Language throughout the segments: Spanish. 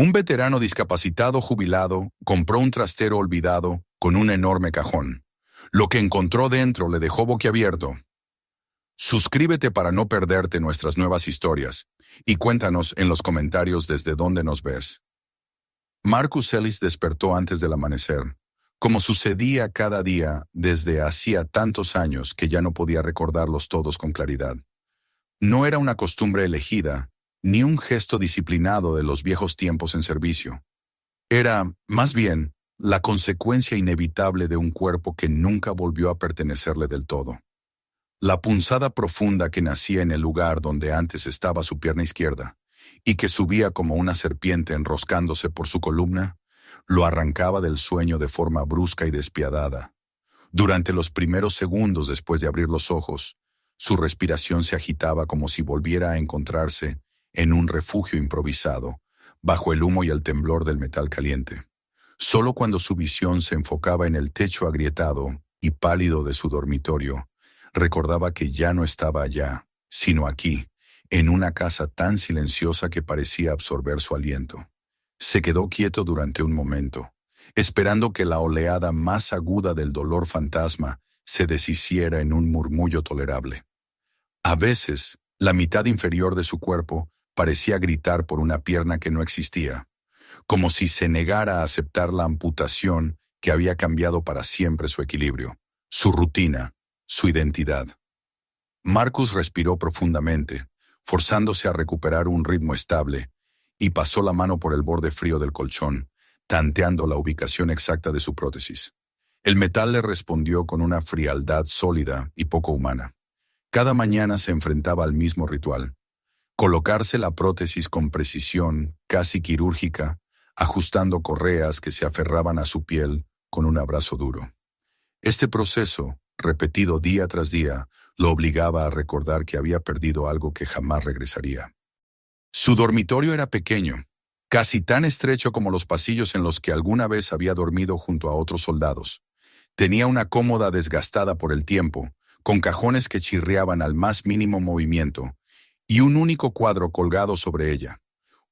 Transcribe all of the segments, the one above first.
Un veterano discapacitado jubilado compró un trastero olvidado con un enorme cajón. Lo que encontró dentro le dejó boquiabierto. Suscríbete para no perderte nuestras nuevas historias y cuéntanos en los comentarios desde dónde nos ves. Marcus Ellis despertó antes del amanecer, como sucedía cada día desde hacía tantos años que ya no podía recordarlos todos con claridad. No era una costumbre elegida, ni un gesto disciplinado de los viejos tiempos en servicio. Era, más bien, la consecuencia inevitable de un cuerpo que nunca volvió a pertenecerle del todo. La punzada profunda que nacía en el lugar donde antes estaba su pierna izquierda, y que subía como una serpiente enroscándose por su columna, lo arrancaba del sueño de forma brusca y despiadada. Durante los primeros segundos después de abrir los ojos, su respiración se agitaba como si volviera a encontrarse en un refugio improvisado, bajo el humo y el temblor del metal caliente. Solo cuando su visión se enfocaba en el techo agrietado y pálido de su dormitorio, recordaba que ya no estaba allá, sino aquí, en una casa tan silenciosa que parecía absorber su aliento. Se quedó quieto durante un momento, esperando que la oleada más aguda del dolor fantasma se deshiciera en un murmullo tolerable. A veces, la mitad inferior de su cuerpo parecía gritar por una pierna que no existía, como si se negara a aceptar la amputación que había cambiado para siempre su equilibrio, su rutina, su identidad. Marcus respiró profundamente, forzándose a recuperar un ritmo estable, y pasó la mano por el borde frío del colchón, tanteando la ubicación exacta de su prótesis. El metal le respondió con una frialdad sólida y poco humana. Cada mañana se enfrentaba al mismo ritual: colocarse la prótesis con precisión, casi quirúrgica, ajustando correas que se aferraban a su piel con un abrazo duro. Este proceso, repetido día tras día, lo obligaba a recordar que había perdido algo que jamás regresaría. Su dormitorio era pequeño, casi tan estrecho como los pasillos en los que alguna vez había dormido junto a otros soldados. Tenía una cómoda desgastada por el tiempo, con cajones que chirriaban al más mínimo movimiento, y un único cuadro colgado sobre ella,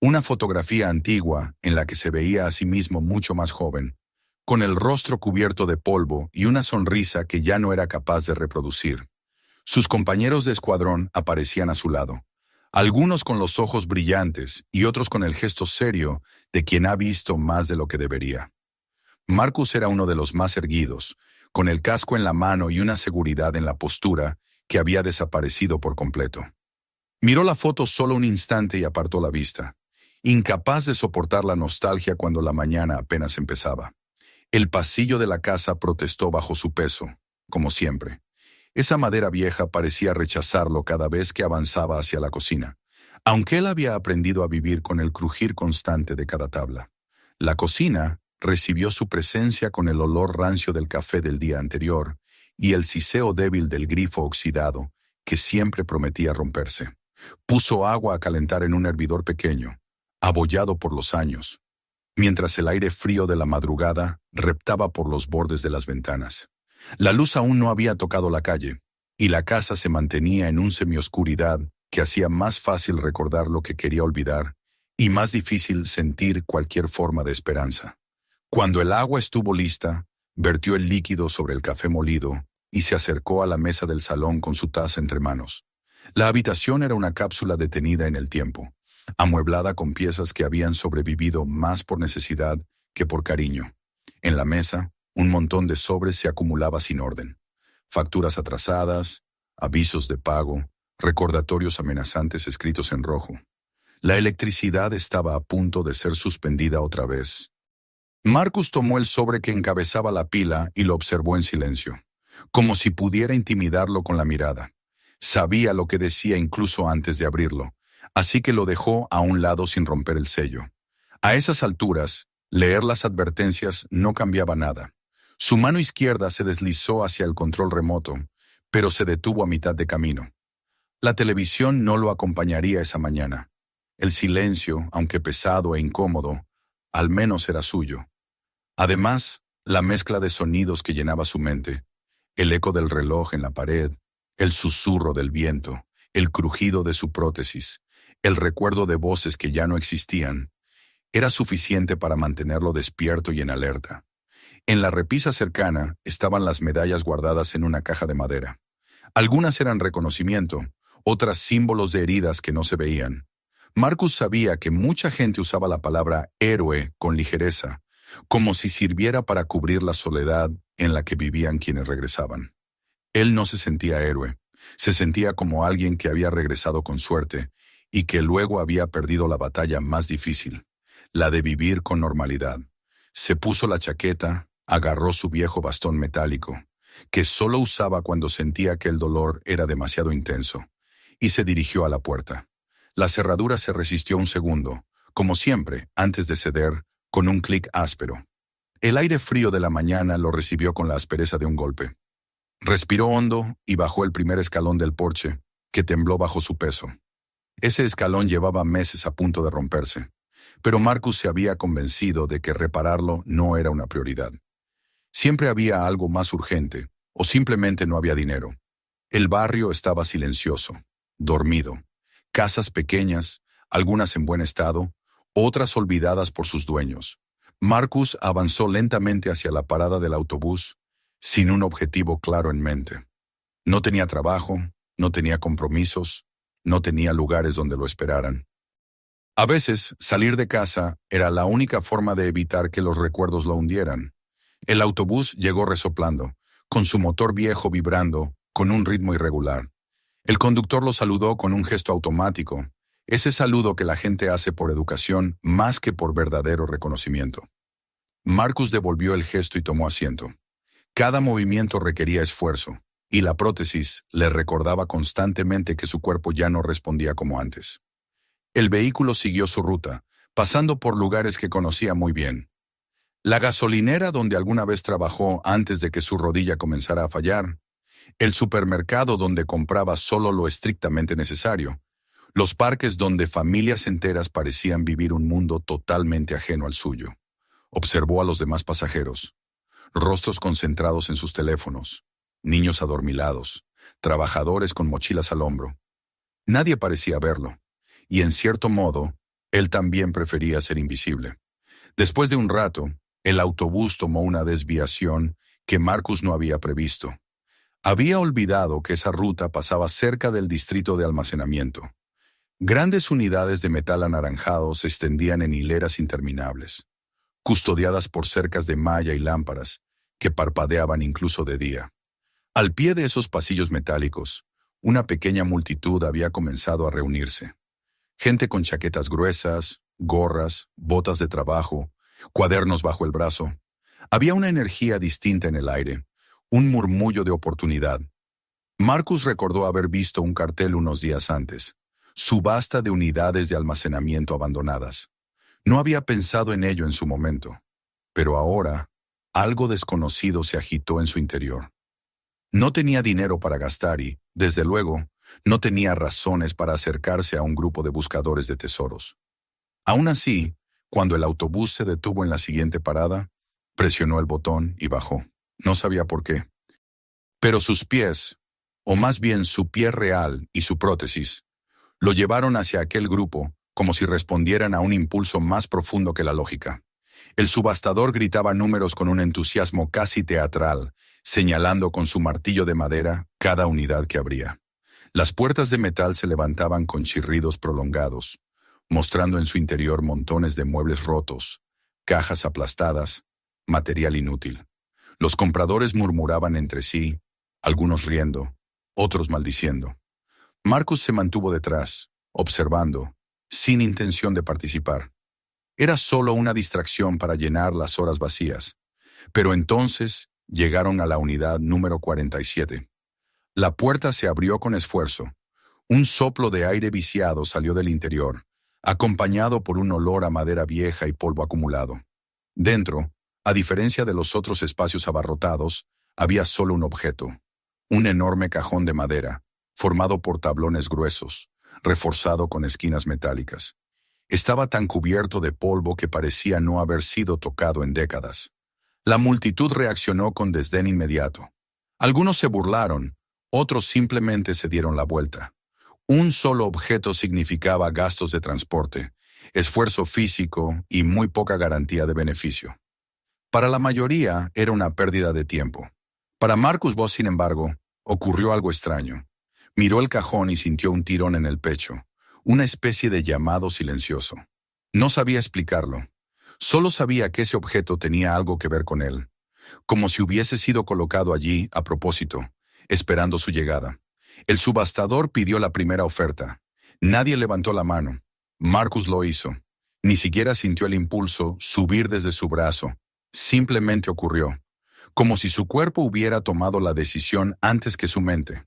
una fotografía antigua en la que se veía a sí mismo mucho más joven, con el rostro cubierto de polvo y una sonrisa que ya no era capaz de reproducir. Sus compañeros de escuadrón aparecían a su lado, algunos con los ojos brillantes y otros con el gesto serio de quien ha visto más de lo que debería. Marcus era uno de los más erguidos, con el casco en la mano y una seguridad en la postura que había desaparecido por completo. Miró la foto solo un instante y apartó la vista, incapaz de soportar la nostalgia cuando la mañana apenas empezaba. El pasillo de la casa protestó bajo su peso, como siempre. Esa madera vieja parecía rechazarlo cada vez que avanzaba hacia la cocina, aunque él había aprendido a vivir con el crujir constante de cada tabla. La cocina recibió su presencia con el olor rancio del café del día anterior y el siseo débil del grifo oxidado que siempre prometía romperse. Puso agua a calentar en un hervidor pequeño, abollado por los años, mientras el aire frío de la madrugada reptaba por los bordes de las ventanas. La luz aún no había tocado la calle, y la casa se mantenía en un semioscuridad que hacía más fácil recordar lo que quería olvidar y más difícil sentir cualquier forma de esperanza. Cuando el agua estuvo lista, vertió el líquido sobre el café molido y se acercó a la mesa del salón con su taza entre manos. La habitación era una cápsula detenida en el tiempo, amueblada con piezas que habían sobrevivido más por necesidad que por cariño. En la mesa, un montón de sobres se acumulaba sin orden. Facturas atrasadas, avisos de pago, recordatorios amenazantes escritos en rojo. La electricidad estaba a punto de ser suspendida otra vez. Marcus tomó el sobre que encabezaba la pila y lo observó en silencio, como si pudiera intimidarlo con la mirada. Sabía lo que decía incluso antes de abrirlo, así que lo dejó a un lado sin romper el sello. A esas alturas, leer las advertencias no cambiaba nada. Su mano izquierda se deslizó hacia el control remoto, pero se detuvo a mitad de camino. La televisión no lo acompañaría esa mañana. El silencio, aunque pesado e incómodo, al menos era suyo. Además, la mezcla de sonidos que llenaba su mente, el eco del reloj en la pared, el susurro del viento, el crujido de su prótesis, el recuerdo de voces que ya no existían, Era suficiente para mantenerlo despierto y en alerta. En la repisa cercana estaban las medallas guardadas en una caja de madera. Algunas eran reconocimiento, otras símbolos de heridas que no se veían. Marcus sabía que mucha gente usaba la palabra héroe con ligereza, como si sirviera para cubrir la soledad en la que vivían quienes regresaban. Él no se sentía héroe, se sentía como alguien que había regresado con suerte y que luego había perdido la batalla más difícil, la de vivir con normalidad. Se puso la chaqueta, agarró su viejo bastón metálico, que solo usaba cuando sentía que el dolor era demasiado intenso, y se dirigió a la puerta. La cerradura se resistió un segundo, como siempre, antes de ceder, con un clic áspero. El aire frío de la mañana lo recibió con la aspereza de un golpe. Respiró hondo y bajó el primer escalón del porche, que tembló bajo su peso. Ese escalón llevaba meses a punto de romperse, pero Marcus se había convencido de que repararlo no era una prioridad. Siempre había algo más urgente, o simplemente no había dinero. El barrio estaba silencioso, dormido. Casas pequeñas, algunas en buen estado, otras olvidadas por sus dueños. Marcus avanzó lentamente hacia la parada del autobús, sin un objetivo claro en mente. No tenía trabajo, no tenía compromisos, no tenía lugares donde lo esperaran. A veces, salir de casa era la única forma de evitar que los recuerdos lo hundieran. El autobús llegó resoplando, con su motor viejo vibrando, con un ritmo irregular. El conductor lo saludó con un gesto automático, ese saludo que la gente hace por educación más que por verdadero reconocimiento. Marcus devolvió el gesto y tomó asiento. Cada movimiento requería esfuerzo, y la prótesis le recordaba constantemente que su cuerpo ya no respondía como antes. El vehículo siguió su ruta, pasando por lugares que conocía muy bien. La gasolinera donde alguna vez trabajó antes de que su rodilla comenzara a fallar, el supermercado donde compraba solo lo estrictamente necesario, los parques donde familias enteras parecían vivir un mundo totalmente ajeno al suyo. Observó a los demás pasajeros, rostros concentrados en sus teléfonos, niños adormilados, trabajadores con mochilas al hombro. Nadie parecía verlo, y en cierto modo, él también prefería ser invisible. Después de un rato, el autobús tomó una desviación que Marcus no había previsto. Había olvidado que esa ruta pasaba cerca del distrito de almacenamiento. Grandes unidades de metal anaranjado se extendían en hileras interminables, custodiadas por cercas de malla y lámparas que parpadeaban incluso de día. Al pie de esos pasillos metálicos, una pequeña multitud había comenzado a reunirse. Gente con chaquetas gruesas, gorras, botas de trabajo, cuadernos bajo el brazo. Había una energía distinta en el aire, un murmullo de oportunidad. Marcus recordó haber visto un cartel unos días antes, subasta de unidades de almacenamiento abandonadas. No había pensado en ello en su momento, pero ahora algo desconocido se agitó en su interior. No tenía dinero para gastar y, desde luego, no tenía razones para acercarse a un grupo de buscadores de tesoros. Aún así, cuando el autobús se detuvo en la siguiente parada, presionó el botón y bajó. No sabía por qué. Pero sus pies, o más bien su pie real y su prótesis, lo llevaron hacia aquel grupo como si respondieran a un impulso más profundo que la lógica. El subastador gritaba números con un entusiasmo casi teatral, señalando con su martillo de madera cada unidad que abría. Las puertas de metal se levantaban con chirridos prolongados, mostrando en su interior montones de muebles rotos, cajas aplastadas, material inútil. Los compradores murmuraban entre sí, algunos riendo, otros maldiciendo. Marcus se mantuvo detrás, observando, sin intención de participar. Era solo una distracción para llenar las horas vacías. Pero entonces llegaron a la unidad número 47. La puerta se abrió con esfuerzo. Un soplo de aire viciado salió del interior, acompañado por un olor a madera vieja y polvo acumulado. Dentro, a diferencia de los otros espacios abarrotados, había solo un objeto, un enorme cajón de madera, formado por tablones gruesos, reforzado con esquinas metálicas. Estaba tan cubierto de polvo que parecía no haber sido tocado en décadas. La multitud reaccionó con desdén inmediato. Algunos se burlaron, otros simplemente se dieron la vuelta. Un solo objeto significaba gastos de transporte. esfuerzo físico y muy poca garantía de beneficio. Para la mayoría era una pérdida de tiempo. Para Marcus Voss, sin embargo, ocurrió algo extraño. Miró el cajón y sintió un tirón en el pecho, una especie de llamado silencioso. No sabía explicarlo. Solo sabía que ese objeto tenía algo que ver con él, como si hubiese sido colocado allí a propósito, esperando su llegada. El subastador pidió la primera oferta. Nadie levantó la mano. Marcus lo hizo. Ni siquiera sintió el impulso subir desde su brazo. Simplemente ocurrió, como si su cuerpo hubiera tomado la decisión antes que su mente.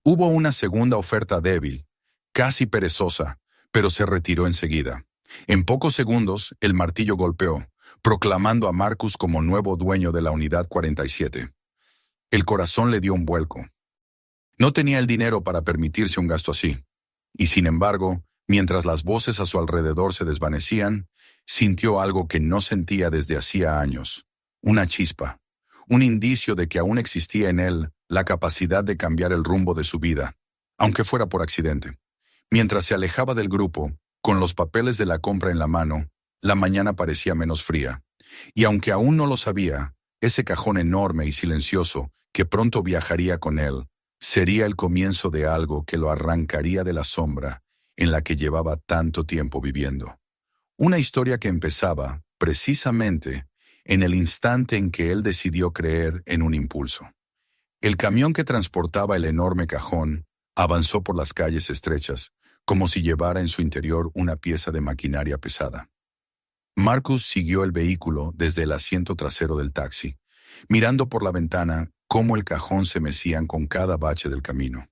Hubo una segunda oferta débil, casi perezosa, pero se retiró enseguida. En pocos segundos, el martillo golpeó, proclamando a Marcus como nuevo dueño de la Unidad 47. El corazón le dio un vuelco. No tenía el dinero para permitirse un gasto así. Y sin embargo, mientras las voces a su alrededor se desvanecían, sintió algo que no sentía desde hacía años. Una chispa. Un indicio de que aún existía en él la capacidad de cambiar el rumbo de su vida, aunque fuera por accidente. Mientras se alejaba del grupo, con los papeles de la compra en la mano, la mañana parecía menos fría. Y aunque aún no lo sabía, ese cajón enorme y silencioso que pronto viajaría con él, sería el comienzo de algo que lo arrancaría de la sombra en la que llevaba tanto tiempo viviendo. Una historia que empezaba, precisamente, en el instante en que él decidió creer en un impulso. El camión que transportaba el enorme cajón avanzó por las calles estrechas, como si llevara en su interior una pieza de maquinaria pesada. Marcus siguió el vehículo desde el asiento trasero del taxi, mirando por la ventana cómo el cajón se mecían con cada bache del camino.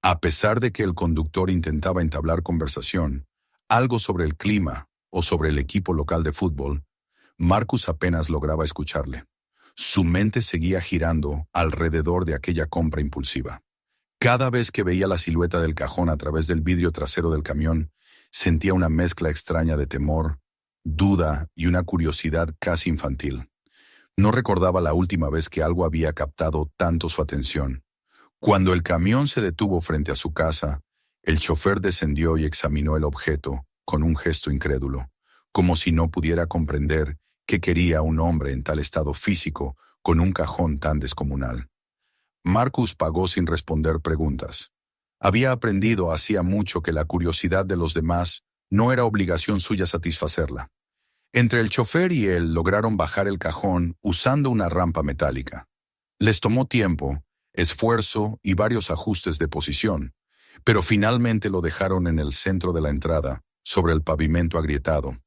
A pesar de que el conductor intentaba entablar conversación, algo sobre el clima o sobre el equipo local de fútbol, Marcus apenas lograba escucharle. Su mente seguía girando alrededor de aquella compra impulsiva. Cada vez que veía la silueta del cajón a través del vidrio trasero del camión, sentía una mezcla extraña de temor, duda y una curiosidad casi infantil. No recordaba la última vez que algo había captado tanto su atención. Cuando el camión se detuvo frente a su casa, el chofer descendió y examinó el objeto con un gesto incrédulo, como si no pudiera comprender qué quería un hombre en tal estado físico con un cajón tan descomunal. Marcus pagó sin responder preguntas. Había aprendido hacía mucho que la curiosidad de los demás no era obligación suya satisfacerla. Entre el chofer y él lograron bajar el cajón usando una rampa metálica. Les tomó tiempo, esfuerzo y varios ajustes de posición, pero finalmente lo dejaron en el centro de la entrada, sobre el pavimento agrietado.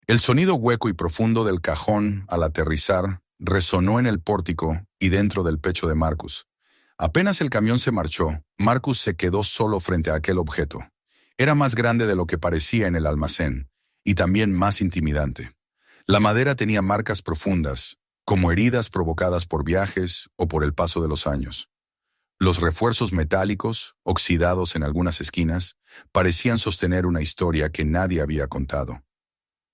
El sonido hueco y profundo del cajón al aterrizar resonó en el pórtico y dentro del pecho de Marcus. Apenas el camión se marchó, Marcus se quedó solo frente a aquel objeto. Era más grande de lo que parecía en el almacén, y también más intimidante. La madera tenía marcas profundas, como heridas provocadas por viajes o por el paso de los años. Los refuerzos metálicos, oxidados en algunas esquinas, parecían sostener una historia que nadie había contado.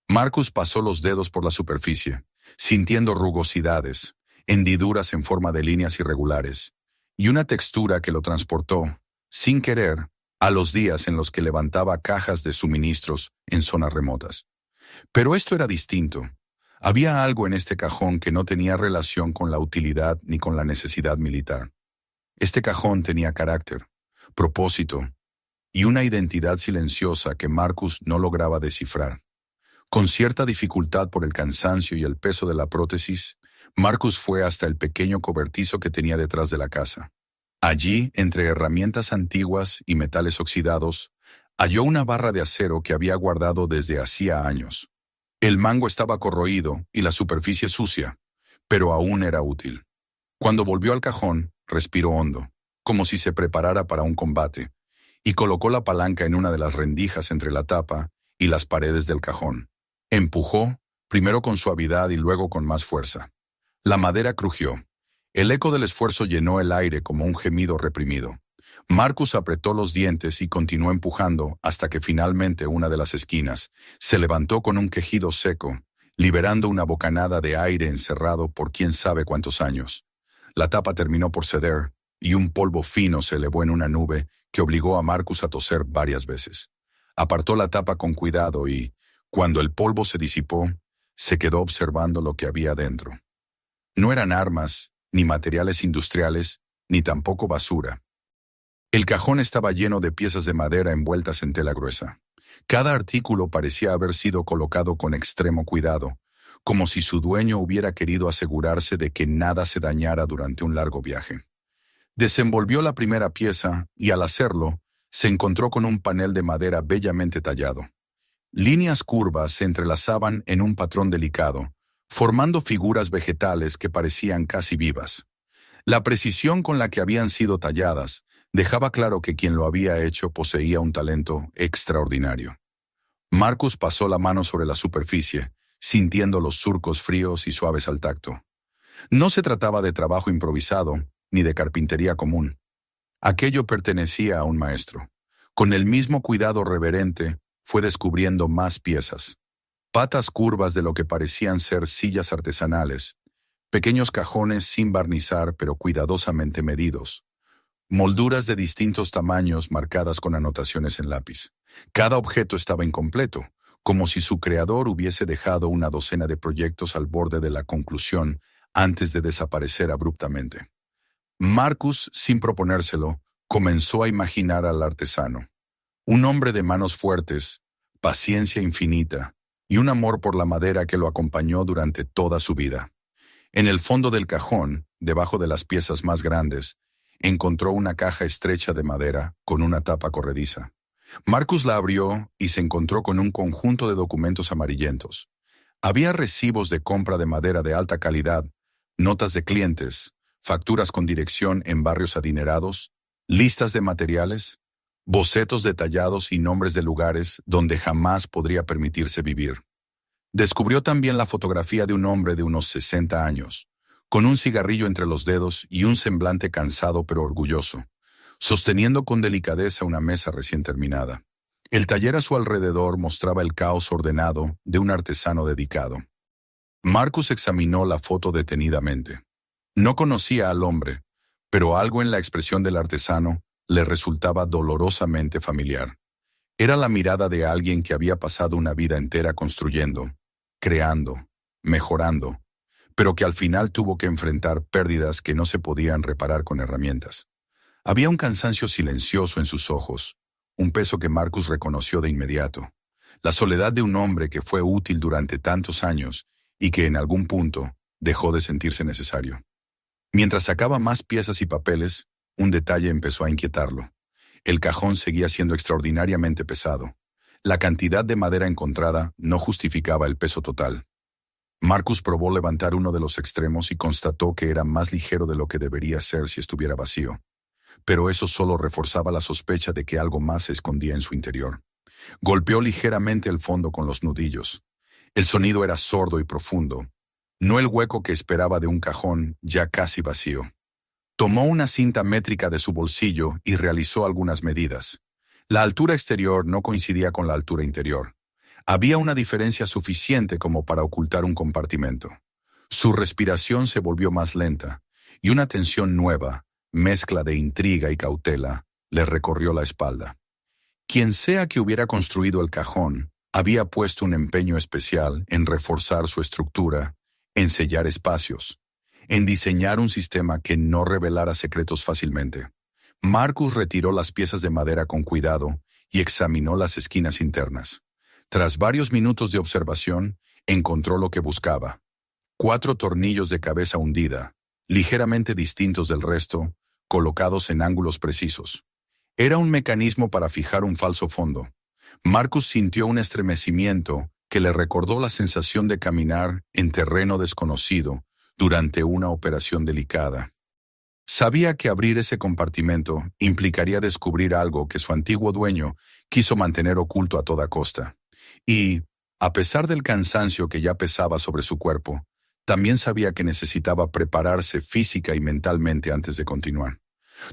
Marcus pasó los dedos por la superficie, sintiendo rugosidades, hendiduras en forma de líneas irregulares, y una textura que lo transportó, sin querer, a los días en los que levantaba cajas de suministros en zonas remotas. Pero esto era distinto. Había algo en este cajón que no tenía relación con la utilidad ni con la necesidad militar. Este cajón tenía carácter, propósito y una identidad silenciosa que Marcus no lograba descifrar. Con cierta dificultad por el cansancio y el peso de la prótesis, Marcus fue hasta el pequeño cobertizo que tenía detrás de la casa. Allí, entre herramientas antiguas y metales oxidados, halló una barra de acero que había guardado desde hacía años. El mango estaba corroído y la superficie sucia, pero aún era útil. Cuando volvió al cajón, respiró hondo, como si se preparara para un combate, y colocó la palanca en una de las rendijas entre la tapa y las paredes del cajón. Empujó, primero con suavidad y luego con más fuerza. La madera crujió. El eco del esfuerzo llenó el aire como un gemido reprimido. Marcus apretó los dientes y continuó empujando hasta que finalmente una de las esquinas se levantó con un quejido seco, liberando una bocanada de aire encerrado por quién sabe cuántos años. La tapa terminó por ceder y un polvo fino se elevó en una nube que obligó a Marcus a toser varias veces. Apartó la tapa con cuidado y, Cuando el polvo se disipó, se quedó observando lo que había dentro. No eran armas, ni materiales industriales, ni tampoco basura. El cajón estaba lleno de piezas de madera envueltas en tela gruesa. Cada artículo parecía haber sido colocado con extremo cuidado, como si su dueño hubiera querido asegurarse de que nada se dañara durante un largo viaje. Desenvolvió la primera pieza y al hacerlo, se encontró con un panel de madera bellamente tallado. Líneas curvas se entrelazaban en un patrón delicado, formando figuras vegetales que parecían casi vivas. La precisión con la que habían sido talladas dejaba claro que quien lo había hecho poseía un talento extraordinario. Marcus pasó la mano sobre la superficie, sintiendo los surcos fríos y suaves al tacto. No se trataba de trabajo improvisado, ni de carpintería común. Aquello pertenecía a un maestro. Con el mismo cuidado reverente, fue descubriendo más piezas. Patas curvas de lo que parecían ser sillas artesanales, pequeños cajones sin barnizar pero cuidadosamente medidos, molduras de distintos tamaños marcadas con anotaciones en lápiz. Cada objeto estaba incompleto, como si su creador hubiese dejado una docena de proyectos al borde de la conclusión antes de desaparecer abruptamente. Marcus, sin proponérselo, comenzó a imaginar al artesano. Un hombre de manos fuertes, paciencia infinita y un amor por la madera que lo acompañó durante toda su vida. En el fondo del cajón, debajo de las piezas más grandes, encontró una caja estrecha de madera con una tapa corrediza. Marcus la abrió y se encontró con un conjunto de documentos amarillentos. Había recibos de compra de madera de alta calidad, notas de clientes, facturas con dirección en barrios adinerados, listas de materiales, bocetos detallados y nombres de lugares donde jamás podría permitirse vivir. Descubrió también la fotografía de un hombre de unos 60 años, con un cigarrillo entre los dedos y un semblante cansado pero orgulloso, sosteniendo con delicadeza una mesa recién terminada. El taller a su alrededor mostraba el caos ordenado de un artesano dedicado. Marcus examinó la foto detenidamente. No conocía al hombre, pero algo en la expresión del artesano le resultaba dolorosamente familiar. Era la mirada de alguien que había pasado una vida entera construyendo, creando, mejorando, pero que al final tuvo que enfrentar pérdidas que no se podían reparar con herramientas. Había un cansancio silencioso en sus ojos, un peso que Marcus reconoció de inmediato, la soledad de un hombre que fue útil durante tantos años y que en algún punto dejó de sentirse necesario. Mientras sacaba más piezas y papeles, un detalle empezó a inquietarlo. El cajón seguía siendo extraordinariamente pesado. La cantidad de madera encontrada no justificaba el peso total. Marcus probó levantar uno de los extremos y constató que era más ligero de lo que debería ser si estuviera vacío. Pero eso solo reforzaba la sospecha de que algo más se escondía en su interior. Golpeó ligeramente el fondo con los nudillos. El sonido era sordo y profundo, no el hueco que esperaba de un cajón ya casi vacío. Tomó una cinta métrica de su bolsillo y realizó algunas medidas. La altura exterior no coincidía con la altura interior. Había una diferencia suficiente como para ocultar un compartimento. Su respiración se volvió más lenta, y una tensión nueva, mezcla de intriga y cautela, le recorrió la espalda. Quien sea que hubiera construido el cajón, había puesto un empeño especial en reforzar su estructura, en sellar espacios, en diseñar un sistema que no revelara secretos fácilmente. Marcus retiró las piezas de madera con cuidado y examinó las esquinas internas. Tras varios minutos de observación, encontró lo que buscaba. 4 tornillos de cabeza hundida, ligeramente distintos del resto, colocados en ángulos precisos. Era un mecanismo para fijar un falso fondo. Marcus sintió un estremecimiento que le recordó la sensación de caminar en terreno desconocido durante una operación delicada. Sabía que abrir ese compartimento implicaría descubrir algo que su antiguo dueño quiso mantener oculto a toda costa. Y, a pesar del cansancio que ya pesaba sobre su cuerpo, también sabía que necesitaba prepararse física y mentalmente antes de continuar.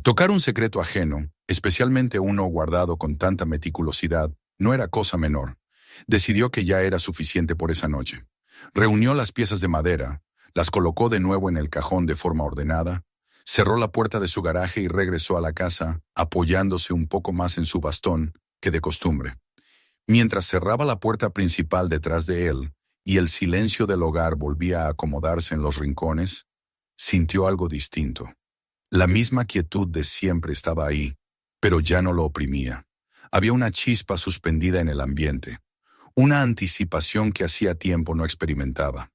Tocar un secreto ajeno, especialmente uno guardado con tanta meticulosidad, no era cosa menor. Decidió que ya era suficiente por esa noche. Reunió las piezas de madera, las colocó de nuevo en el cajón de forma ordenada, cerró la puerta de su garaje y regresó a la casa, apoyándose un poco más en su bastón que de costumbre. Mientras cerraba la puerta principal detrás de él y el silencio del hogar volvía a acomodarse en los rincones, sintió algo distinto. La misma quietud de siempre estaba ahí, pero ya no lo oprimía. Había una chispa suspendida en el ambiente, una anticipación que hacía tiempo no experimentaba.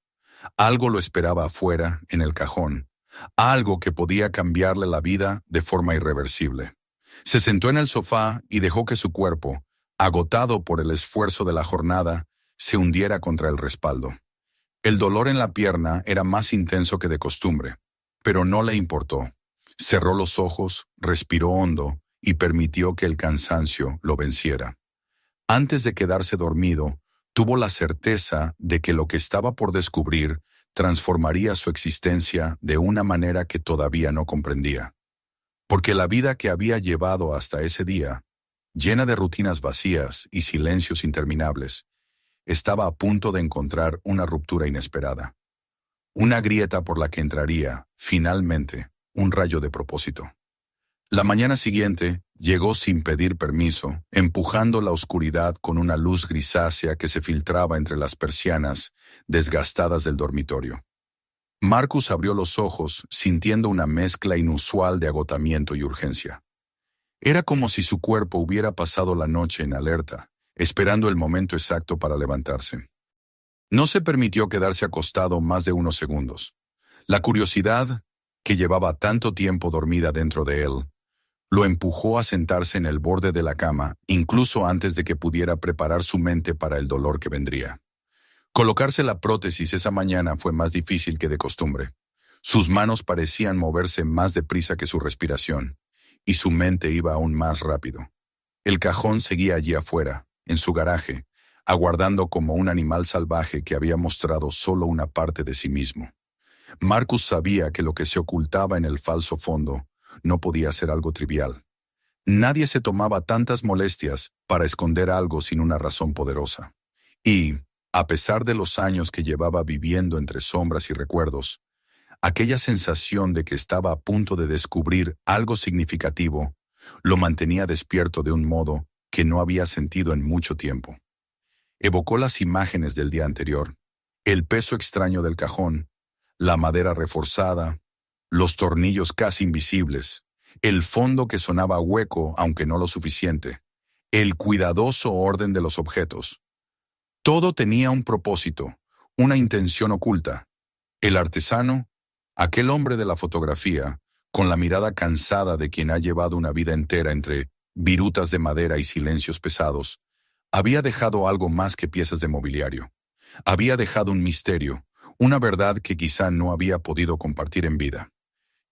Algo lo esperaba afuera, en el cajón, algo que podía cambiarle la vida de forma irreversible. Se sentó en el sofá y dejó que su cuerpo, agotado por el esfuerzo de la jornada, se hundiera contra el respaldo. El dolor en la pierna era más intenso que de costumbre, pero no le importó. Cerró los ojos, respiró hondo y permitió que el cansancio lo venciera. Antes de quedarse dormido, tuvo la certeza de que lo que estaba por descubrir transformaría su existencia de una manera que todavía no comprendía. Porque la vida que había llevado hasta ese día, llena de rutinas vacías y silencios interminables, estaba a punto de encontrar una ruptura inesperada. Una grieta por la que entraría, finalmente, un rayo de propósito. La mañana siguiente llegó sin pedir permiso, empujando la oscuridad con una luz grisácea que se filtraba entre las persianas desgastadas del dormitorio. Marcus abrió los ojos, sintiendo una mezcla inusual de agotamiento y urgencia. Era como si su cuerpo hubiera pasado la noche en alerta, esperando el momento exacto para levantarse. No se permitió quedarse acostado más de unos segundos. La curiosidad, que llevaba tanto tiempo dormida dentro de él, lo empujó a sentarse en el borde de la cama, incluso antes de que pudiera preparar su mente para el dolor que vendría. Colocarse la prótesis esa mañana fue más difícil que de costumbre. Sus manos parecían moverse más deprisa que su respiración, y su mente iba aún más rápido. El cajón seguía allí afuera, en su garaje, aguardando como un animal salvaje que había mostrado solo una parte de sí mismo. Marcus sabía que lo que se ocultaba en el falso fondo no podía ser algo trivial. Nadie se tomaba tantas molestias para esconder algo sin una razón poderosa. Y, a pesar de los años que llevaba viviendo entre sombras y recuerdos, aquella sensación de que estaba a punto de descubrir algo significativo lo mantenía despierto de un modo que no había sentido en mucho tiempo. Evocó las imágenes del día anterior, el peso extraño del cajón, la madera reforzada, los tornillos casi invisibles, el fondo que sonaba hueco aunque no lo suficiente, el cuidadoso orden de los objetos. Todo tenía un propósito, una intención oculta. El artesano, aquel hombre de la fotografía, con la mirada cansada de quien ha llevado una vida entera entre virutas de madera y silencios pesados, había dejado algo más que piezas de mobiliario. Había dejado un misterio, una verdad que quizá no había podido compartir en vida.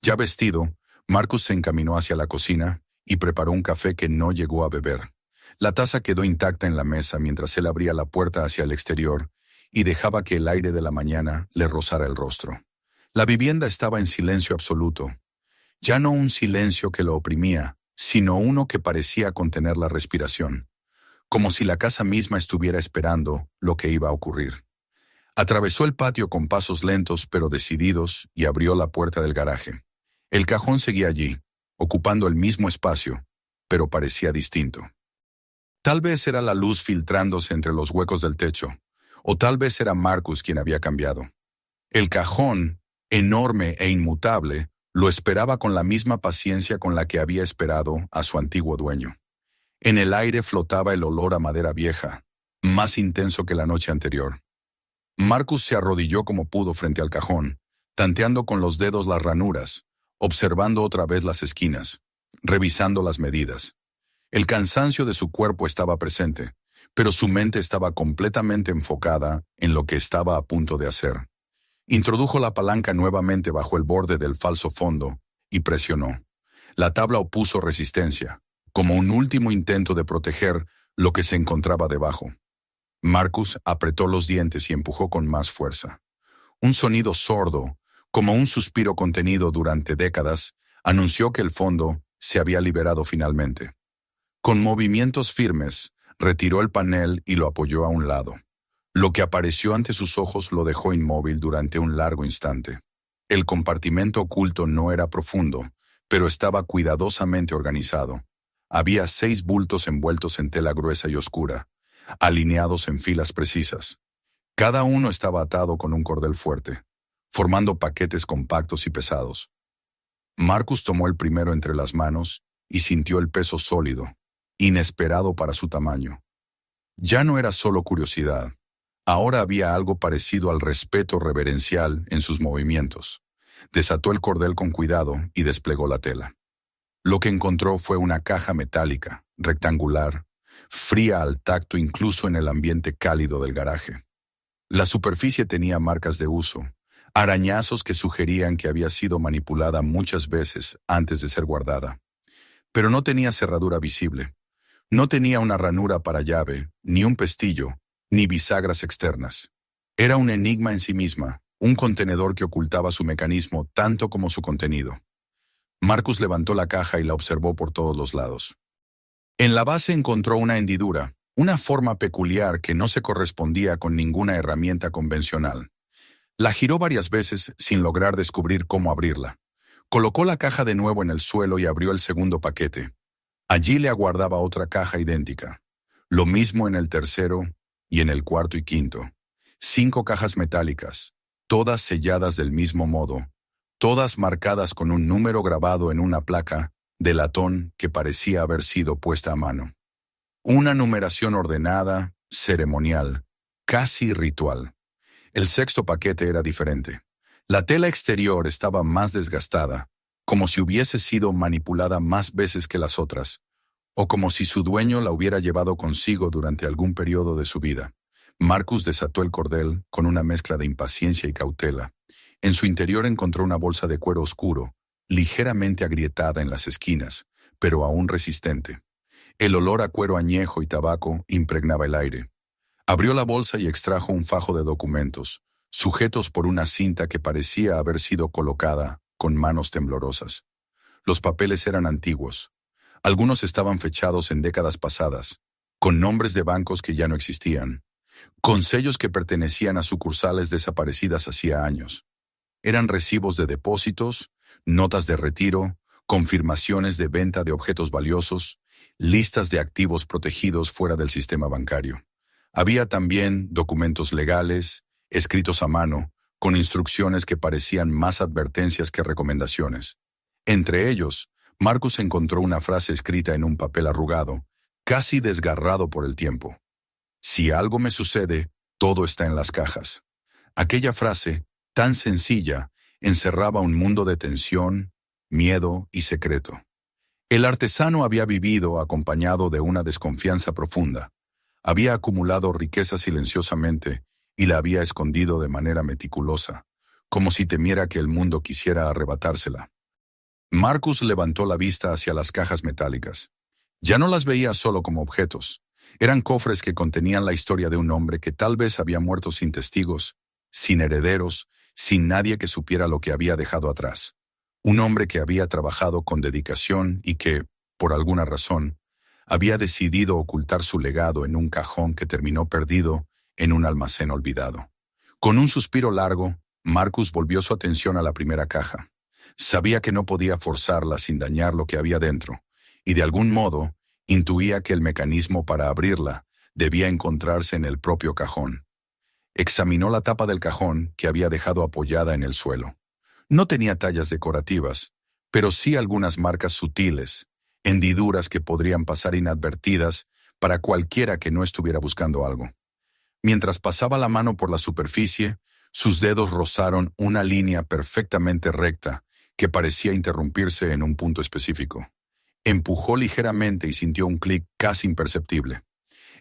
Ya vestido, Marcus se encaminó hacia la cocina y preparó un café que no llegó a beber. La taza quedó intacta en la mesa mientras él abría la puerta hacia el exterior y dejaba que el aire de la mañana le rozara el rostro. La vivienda estaba en silencio absoluto. Ya no un silencio que lo oprimía, sino uno que parecía contener la respiración, como si la casa misma estuviera esperando lo que iba a ocurrir. Atravesó el patio con pasos lentos pero decididos y abrió la puerta del garaje. El cajón seguía allí, ocupando el mismo espacio, pero parecía distinto. Tal vez era la luz filtrándose entre los huecos del techo, o tal vez era Marcus quien había cambiado. El cajón, enorme e inmutable, lo esperaba con la misma paciencia con la que había esperado a su antiguo dueño. En el aire flotaba el olor a madera vieja, más intenso que la noche anterior. Marcus se arrodilló como pudo frente al cajón, tanteando con los dedos las ranuras, observando otra vez las esquinas, revisando las medidas. El cansancio de su cuerpo estaba presente, pero su mente estaba completamente enfocada en lo que estaba a punto de hacer. Introdujo la palanca nuevamente bajo el borde del falso fondo y presionó. La tabla opuso resistencia, como un último intento de proteger lo que se encontraba debajo. Marcus apretó los dientes y empujó con más fuerza. Un sonido sordo, como un suspiro contenido durante décadas, anunció que el fondo se había liberado finalmente. Con movimientos firmes, retiró el panel y lo apoyó a un lado. Lo que apareció ante sus ojos lo dejó inmóvil durante un largo instante. El compartimento oculto no era profundo, pero estaba cuidadosamente organizado. Había 6 bultos envueltos en tela gruesa y oscura, alineados en filas precisas. Cada uno estaba atado con un cordel fuerte, formando paquetes compactos y pesados. Marcus tomó el primero entre las manos y sintió el peso sólido, inesperado para su tamaño. Ya no era solo curiosidad. Ahora había algo parecido al respeto reverencial en sus movimientos. Desató el cordel con cuidado y desplegó la tela. Lo que encontró fue una caja metálica, rectangular, fría al tacto incluso en el ambiente cálido del garaje. La superficie tenía marcas de uso, arañazos que sugerían que había sido manipulada muchas veces antes de ser guardada. Pero no tenía cerradura visible. No tenía una ranura para llave, ni un pestillo, ni bisagras externas. Era un enigma en sí misma, un contenedor que ocultaba su mecanismo tanto como su contenido. Marcus levantó la caja y la observó por todos los lados. En la base encontró una hendidura, una forma peculiar que no se correspondía con ninguna herramienta convencional. La giró varias veces sin lograr descubrir cómo abrirla. Colocó la caja de nuevo en el suelo y abrió el segundo paquete. Allí le aguardaba otra caja idéntica. Lo mismo en el tercero y en el cuarto y quinto. 5 cajas metálicas, todas selladas del mismo modo, todas marcadas con un número grabado en una placa de latón que parecía haber sido puesta a mano. Una numeración ordenada, ceremonial, casi ritual. El sexto paquete era diferente. La tela exterior estaba más desgastada, como si hubiese sido manipulada más veces que las otras, o como si su dueño la hubiera llevado consigo durante algún periodo de su vida. Marcus desató el cordel con una mezcla de impaciencia y cautela. En su interior encontró una bolsa de cuero oscuro, ligeramente agrietada en las esquinas, pero aún resistente. El olor a cuero añejo y tabaco impregnaba el aire. Abrió la bolsa y extrajo un fajo de documentos, sujetos por una cinta que parecía haber sido colocada con manos temblorosas. Los papeles eran antiguos. Algunos estaban fechados en décadas pasadas, con nombres de bancos que ya no existían, con sellos que pertenecían a sucursales desaparecidas hacía años. Eran recibos de depósitos, notas de retiro, confirmaciones de venta de objetos valiosos, listas de activos protegidos fuera del sistema bancario. Había también documentos legales, escritos a mano, con instrucciones que parecían más advertencias que recomendaciones. Entre ellos, Marcus encontró una frase escrita en un papel arrugado, casi desgarrado por el tiempo. Si algo me sucede, todo está en las cajas. Aquella frase, tan sencilla, encerraba un mundo de tensión, miedo y secreto. El artesano había vivido acompañado de una desconfianza profunda. Había acumulado riqueza silenciosamente y la había escondido de manera meticulosa, como si temiera que el mundo quisiera arrebatársela. Marcus levantó la vista hacia las cajas metálicas. Ya no las veía solo como objetos. Eran cofres que contenían la historia de un hombre que tal vez había muerto sin testigos, sin herederos, sin nadie que supiera lo que había dejado atrás. Un hombre que había trabajado con dedicación y que, por alguna razón, había decidido ocultar su legado en un cajón que terminó perdido en un almacén olvidado. Con un suspiro largo, Marcus volvió su atención a la primera caja. Sabía que no podía forzarla sin dañar lo que había dentro, y de algún modo intuía que el mecanismo para abrirla debía encontrarse en el propio cajón. Examinó la tapa del cajón que había dejado apoyada en el suelo. No tenía tallas decorativas, pero sí algunas marcas sutiles, hendiduras que podrían pasar inadvertidas para cualquiera que no estuviera buscando algo. Mientras pasaba la mano por la superficie, sus dedos rozaron una línea perfectamente recta que parecía interrumpirse en un punto específico. Empujó ligeramente y sintió un clic casi imperceptible.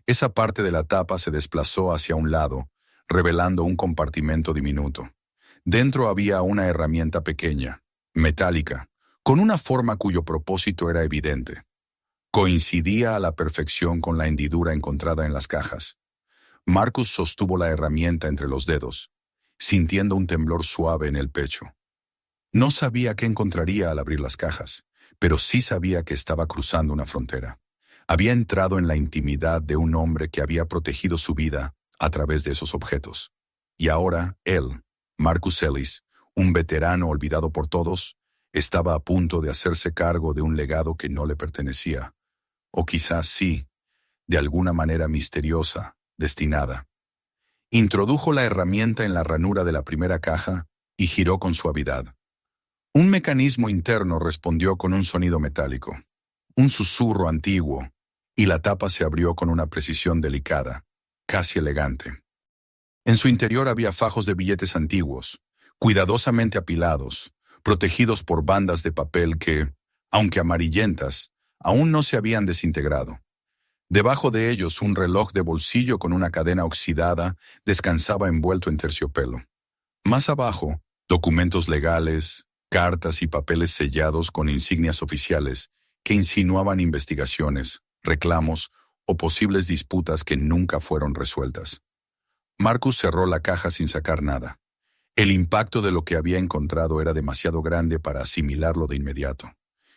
Esa parte de la tapa se desplazó hacia un lado, revelando un compartimento diminuto. Dentro había una herramienta pequeña, metálica, con una forma cuyo propósito era evidente. Coincidía a la perfección con la hendidura encontrada en las cajas. Marcus sostuvo la herramienta entre los dedos, sintiendo un temblor suave en el pecho. No sabía qué encontraría al abrir las cajas, pero sí sabía que estaba cruzando una frontera. Había entrado en la intimidad de un hombre que había protegido su vida a través de esos objetos. Y ahora él, Marcus Ellis, un veterano olvidado por todos, estaba a punto de hacerse cargo de un legado que no le pertenecía. O quizás sí, de alguna manera misteriosa, destinada. Introdujo la herramienta en la ranura de la primera caja y giró con suavidad. Un mecanismo interno respondió con un sonido metálico, un susurro antiguo, y la tapa se abrió con una precisión delicada, casi elegante. En su interior había fajos de billetes antiguos, cuidadosamente apilados, protegidos por bandas de papel que, aunque amarillentas, aún no se habían desintegrado. Debajo de ellos, un reloj de bolsillo con una cadena oxidada descansaba envuelto en terciopelo. Más abajo, documentos legales, cartas y papeles sellados con insignias oficiales que insinuaban investigaciones, reclamos o posibles disputas que nunca fueron resueltas. Marcus cerró la caja sin sacar nada. El impacto de lo que había encontrado era demasiado grande para asimilarlo de inmediato.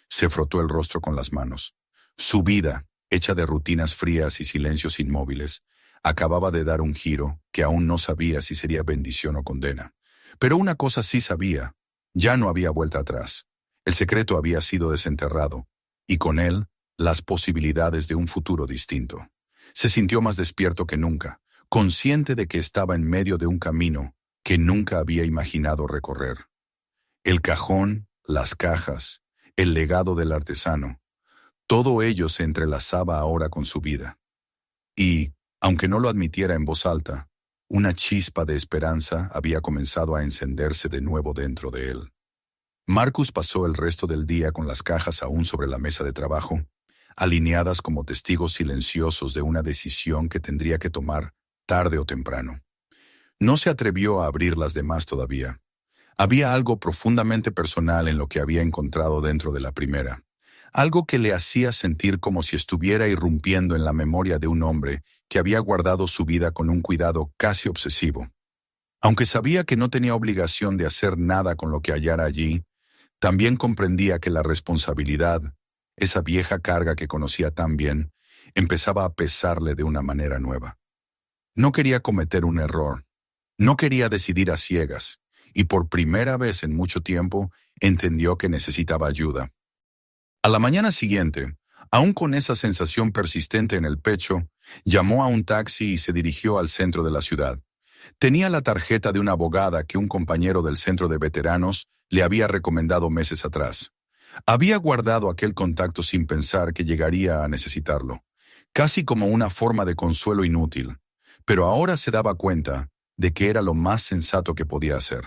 Se frotó el rostro con las manos. Su vida, hecha de rutinas frías y silencios inmóviles, acababa de dar un giro que aún no sabía si sería bendición o condena. Pero una cosa sí sabía, ya no había vuelta atrás. El secreto había sido desenterrado, y con él, las posibilidades de un futuro distinto. Se sintió más despierto que nunca, consciente de que estaba en medio de un camino que nunca había imaginado recorrer. El cajón, las cajas, el legado del artesano, todo ello se entrelazaba ahora con su vida. Y, aunque no lo admitiera en voz alta, una chispa de esperanza había comenzado a encenderse de nuevo dentro de él. Marcus pasó el resto del día con las cajas aún sobre la mesa de trabajo, alineadas como testigos silenciosos de una decisión que tendría que tomar tarde o temprano. No se atrevió a abrir las demás todavía. Había algo profundamente personal en lo que había encontrado dentro de la primera, algo que le hacía sentir como si estuviera irrumpiendo en la memoria de un hombre que había guardado su vida con un cuidado casi obsesivo. Aunque sabía que no tenía obligación de hacer nada con lo que hallara allí, también comprendía que la responsabilidad, esa vieja carga que conocía tan bien, empezaba a pesarle de una manera nueva. No quería cometer un error. No quería decidir a ciegas, y por primera vez en mucho tiempo entendió que necesitaba ayuda. A la mañana siguiente, aún con esa sensación persistente en el pecho, llamó a un taxi y se dirigió al centro de la ciudad. Tenía la tarjeta de una abogada que un compañero del centro de veteranos le había recomendado meses atrás. Había guardado aquel contacto sin pensar que llegaría a necesitarlo, casi como una forma de consuelo inútil, pero ahora se daba cuenta de que era lo más sensato que podía hacer.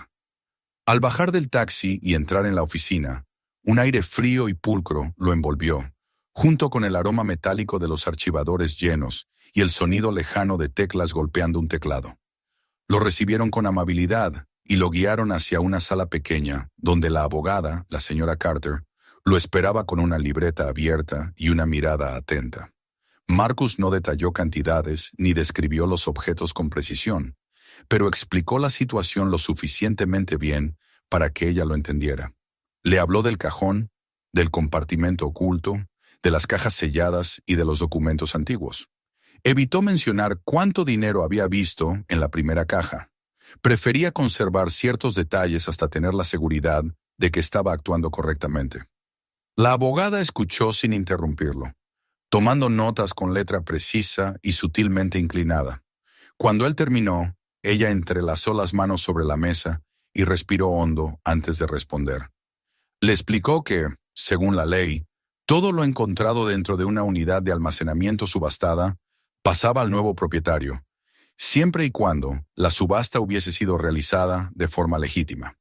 Al bajar del taxi y entrar en la oficina, un aire frío y pulcro lo envolvió, junto con el aroma metálico de los archivadores llenos y el sonido lejano de teclas golpeando un teclado. Lo recibieron con amabilidad y lo guiaron hacia una sala pequeña, donde la abogada, la señora Carter, lo esperaba con una libreta abierta y una mirada atenta. Marcus no detalló cantidades ni describió los objetos con precisión, pero explicó la situación lo suficientemente bien para que ella lo entendiera. Le habló del cajón, del compartimento oculto, de las cajas selladas y de los documentos antiguos. Evitó mencionar cuánto dinero había visto en la primera caja. Prefería conservar ciertos detalles hasta tener la seguridad de que estaba actuando correctamente. La abogada escuchó sin interrumpirlo, tomando notas con letra precisa y sutilmente inclinada. Cuando él terminó, ella entrelazó las manos sobre la mesa y respiró hondo antes de responder. Le explicó que, según la ley, todo lo encontrado dentro de una unidad de almacenamiento subastada pasaba al nuevo propietario, siempre y cuando la subasta hubiese sido realizada de forma legítima.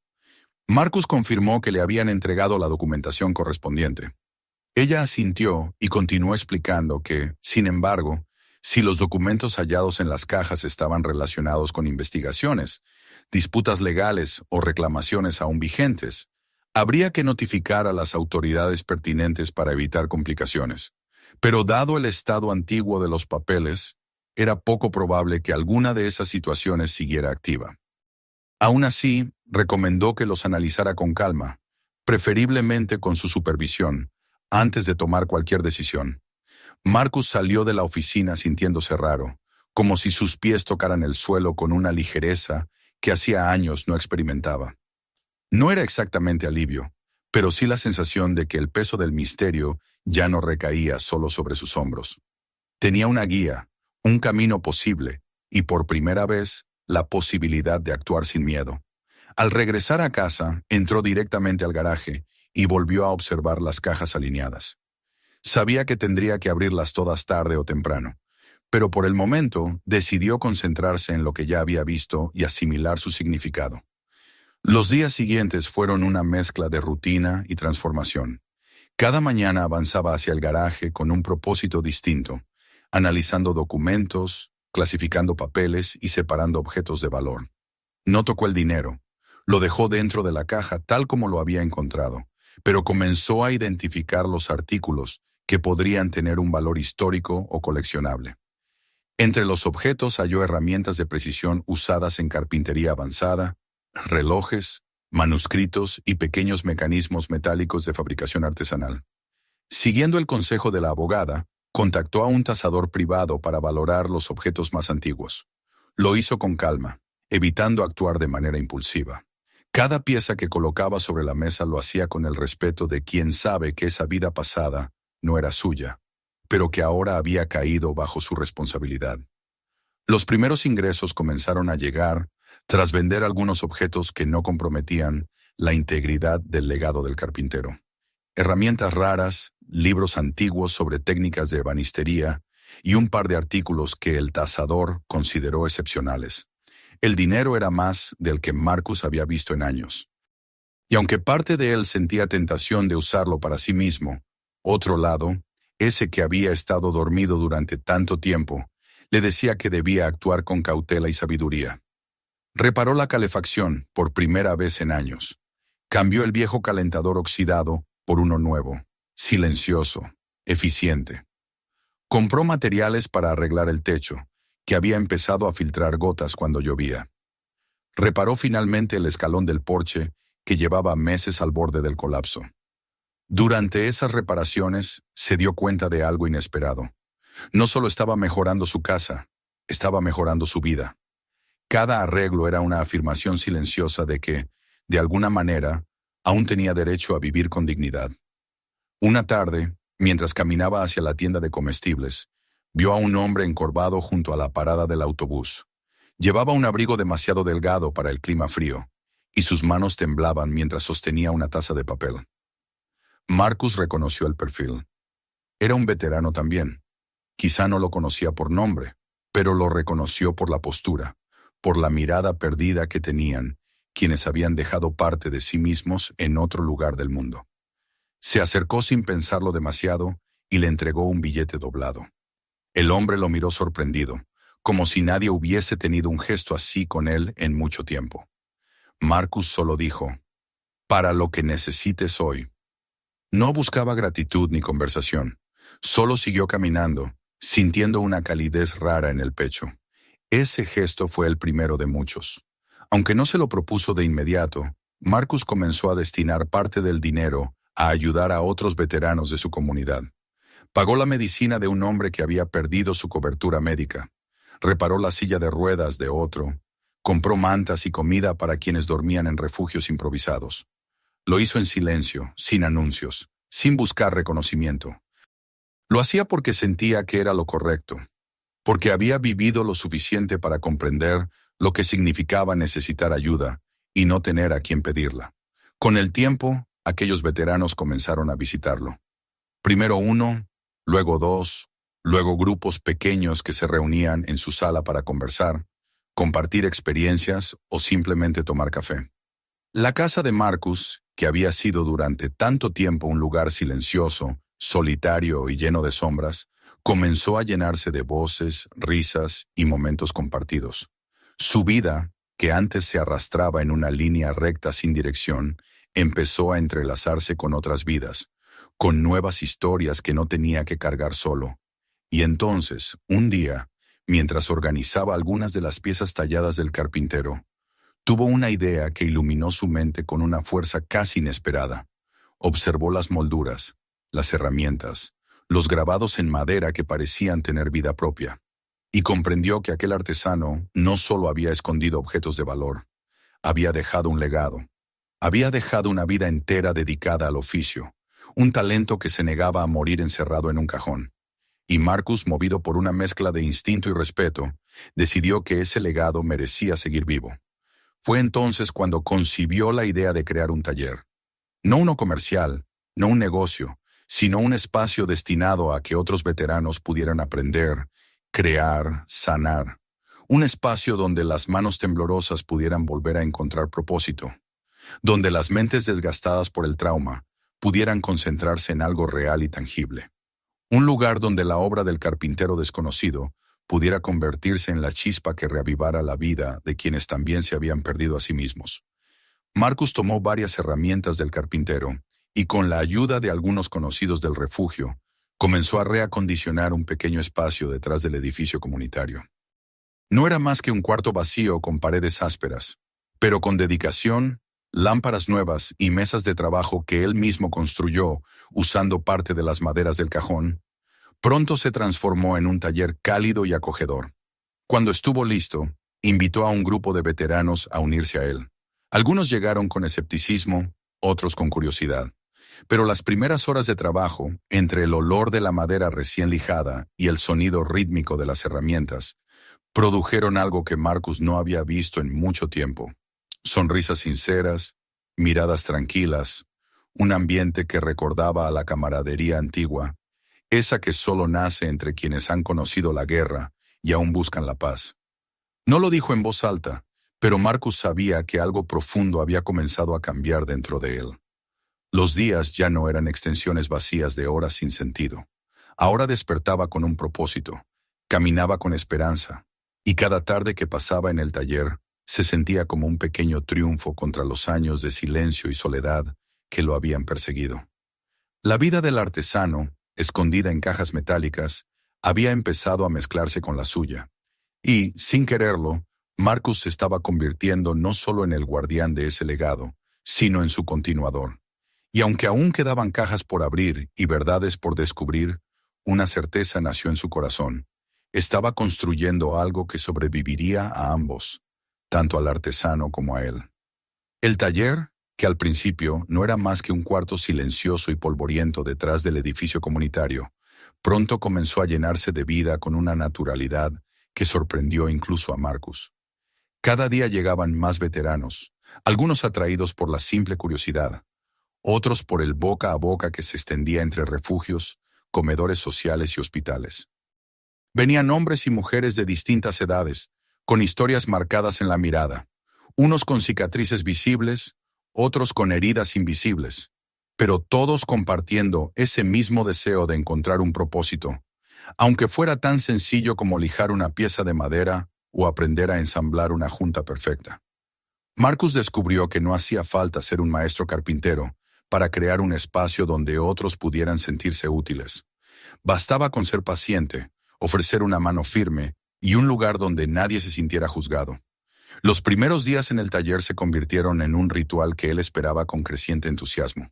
Marcus confirmó que le habían entregado la documentación correspondiente. Ella asintió y continuó explicando que, sin embargo, si los documentos hallados en las cajas estaban relacionados con investigaciones, disputas legales o reclamaciones aún vigentes, habría que notificar a las autoridades pertinentes para evitar complicaciones. Pero dado el estado antiguo de los papeles, era poco probable que alguna de esas situaciones siguiera activa. Aún así, recomendó que los analizara con calma, preferiblemente con su supervisión, antes de tomar cualquier decisión. Marcus salió de la oficina sintiéndose raro, como si sus pies tocaran el suelo con una ligereza que hacía años no experimentaba. No era exactamente alivio, pero sí la sensación de que el peso del misterio ya no recaía solo sobre sus hombros. Tenía una guía, un camino posible, y por primera vez, la posibilidad de actuar sin miedo. Al regresar a casa, entró directamente al garaje y volvió a observar las cajas alineadas. Sabía que tendría que abrirlas todas tarde o temprano, pero por el momento decidió concentrarse en lo que ya había visto y asimilar su significado. Los días siguientes fueron una mezcla de rutina y transformación. Cada mañana avanzaba hacia el garaje con un propósito distinto, analizando documentos, clasificando papeles y separando objetos de valor. No tocó el dinero. Lo dejó dentro de la caja tal como lo había encontrado, pero comenzó a identificar los artículos que podrían tener un valor histórico o coleccionable. Entre los objetos halló herramientas de precisión usadas en carpintería avanzada, relojes, manuscritos y pequeños mecanismos metálicos de fabricación artesanal. Siguiendo el consejo de la abogada, contactó a un tasador privado para valorar los objetos más antiguos. Lo hizo con calma, evitando actuar de manera impulsiva. Cada pieza que colocaba sobre la mesa lo hacía con el respeto de quien sabe que esa vida pasada no era suya, pero que ahora había caído bajo su responsabilidad. Los primeros ingresos comenzaron a llegar tras vender algunos objetos que no comprometían la integridad del legado del carpintero. Herramientas raras, libros antiguos sobre técnicas de ebanistería y un par de artículos que el tasador consideró excepcionales. El dinero era más del que Marcus había visto en años. Y aunque parte de él sentía tentación de usarlo para sí mismo, otro lado, ese que había estado dormido durante tanto tiempo, le decía que debía actuar con cautela y sabiduría. Reparó la calefacción por primera vez en años. Cambió el viejo calentador oxidado por uno nuevo, silencioso, eficiente. Compró materiales para arreglar el techo, que había empezado a filtrar gotas cuando llovía. Reparó finalmente el escalón del porche, que llevaba meses al borde del colapso. Durante esas reparaciones, se dio cuenta de algo inesperado. No solo estaba mejorando su casa, estaba mejorando su vida. Cada arreglo era una afirmación silenciosa de que, de alguna manera, aún tenía derecho a vivir con dignidad. Una tarde, mientras caminaba hacia la tienda de comestibles, vio a un hombre encorvado junto a la parada del autobús. Llevaba un abrigo demasiado delgado para el clima frío, y sus manos temblaban mientras sostenía una taza de papel. Marcus reconoció el perfil. Era un veterano también. Quizá no lo conocía por nombre, pero lo reconoció por la postura, por la mirada perdida que tenían quienes habían dejado parte de sí mismos en otro lugar del mundo. Se acercó sin pensarlo demasiado y le entregó un billete doblado. El hombre lo miró sorprendido, como si nadie hubiese tenido un gesto así con él en mucho tiempo. Marcus solo dijo, «Para lo que necesites hoy». No buscaba gratitud ni conversación, solo siguió caminando, sintiendo una calidez rara en el pecho. Ese gesto fue el primero de muchos. Aunque no se lo propuso de inmediato, Marcus comenzó a destinar parte del dinero a ayudar a otros veteranos de su comunidad. Pagó la medicina de un hombre que había perdido su cobertura médica, reparó la silla de ruedas de otro, compró mantas y comida para quienes dormían en refugios improvisados. Lo hizo en silencio, sin anuncios, sin buscar reconocimiento. Lo hacía porque sentía que era lo correcto, porque había vivido lo suficiente para comprender lo que significaba necesitar ayuda y no tener a quien pedirla. Con el tiempo, aquellos veteranos comenzaron a visitarlo. Primero uno, luego dos, luego grupos pequeños que se reunían en su sala para conversar, compartir experiencias o simplemente tomar café. La casa de Marcus, que había sido durante tanto tiempo un lugar silencioso, solitario y lleno de sombras, comenzó a llenarse de voces, risas y momentos compartidos. Su vida, que antes se arrastraba en una línea recta sin dirección, empezó a entrelazarse con otras vidas, con nuevas historias que no tenía que cargar solo. Y entonces, un día, mientras organizaba algunas de las piezas talladas del carpintero, tuvo una idea que iluminó su mente con una fuerza casi inesperada. Observó las molduras, las herramientas, los grabados en madera que parecían tener vida propia, y comprendió que aquel artesano no solo había escondido objetos de valor, había dejado un legado, había dejado una vida entera dedicada al oficio, un talento que se negaba a morir encerrado en un cajón. y Marcus, movido por una mezcla de instinto y respeto, decidió que ese legado merecía seguir vivo. Fue entonces cuando concibió la idea de crear un taller. No uno comercial, no un negocio, sino un espacio destinado a que otros veteranos pudieran aprender, crear, sanar. Un espacio donde las manos temblorosas pudieran volver a encontrar propósito, donde las mentes desgastadas por el trauma pudieran concentrarse en algo real y tangible. Un lugar donde la obra del carpintero desconocido pudiera convertirse en la chispa que reavivara la vida de quienes también se habían perdido a sí mismos. Marcus tomó varias herramientas del carpintero y con la ayuda de algunos conocidos del refugio, comenzó a reacondicionar un pequeño espacio detrás del edificio comunitario. No era más que un cuarto vacío con paredes ásperas, pero con dedicación, lámparas nuevas y mesas de trabajo que él mismo construyó usando parte de las maderas del cajón, pronto se transformó en un taller cálido y acogedor. Cuando estuvo listo, invitó a un grupo de veteranos a unirse a él. Algunos llegaron con escepticismo, otros con curiosidad. Pero las primeras horas de trabajo, entre el olor de la madera recién lijada y el sonido rítmico de las herramientas, produjeron algo que Marcus no había visto en mucho tiempo. Sonrisas sinceras, miradas tranquilas, un ambiente que recordaba a la camaradería antigua, esa que solo nace entre quienes han conocido la guerra y aún buscan la paz. No lo dijo en voz alta, pero Marcus sabía que algo profundo había comenzado a cambiar dentro de él. Los días ya no eran extensiones vacías de horas sin sentido. Ahora despertaba con un propósito, caminaba con esperanza, y cada tarde que pasaba en el taller se sentía como un pequeño triunfo contra los años de silencio y soledad que lo habían perseguido. La vida del artesano, escondida en cajas metálicas, había empezado a mezclarse con la suya, y, sin quererlo, Marcus se estaba convirtiendo no solo en el guardián de ese legado, sino en su continuador. Y aunque aún quedaban cajas por abrir y verdades por descubrir, una certeza nació en su corazón. Estaba construyendo algo que sobreviviría a ambos, tanto al artesano como a él. El taller, que al principio no era más que un cuarto silencioso y polvoriento detrás del edificio comunitario, pronto comenzó a llenarse de vida con una naturalidad que sorprendió incluso a Marcus. Cada día llegaban más veteranos, algunos atraídos por la simple curiosidad, otros por el boca a boca que se extendía entre refugios, comedores sociales y hospitales. Venían hombres y mujeres de distintas edades, con historias marcadas en la mirada, unos con cicatrices visibles, otros con heridas invisibles, pero todos compartiendo ese mismo deseo de encontrar un propósito, aunque fuera tan sencillo como lijar una pieza de madera o aprender a ensamblar una junta perfecta. Marcus descubrió que no hacía falta ser un maestro carpintero para crear un espacio donde otros pudieran sentirse útiles. Bastaba con ser paciente, ofrecer una mano firme y un lugar donde nadie se sintiera juzgado. Los primeros días en el taller se convirtieron en un ritual que él esperaba con creciente entusiasmo.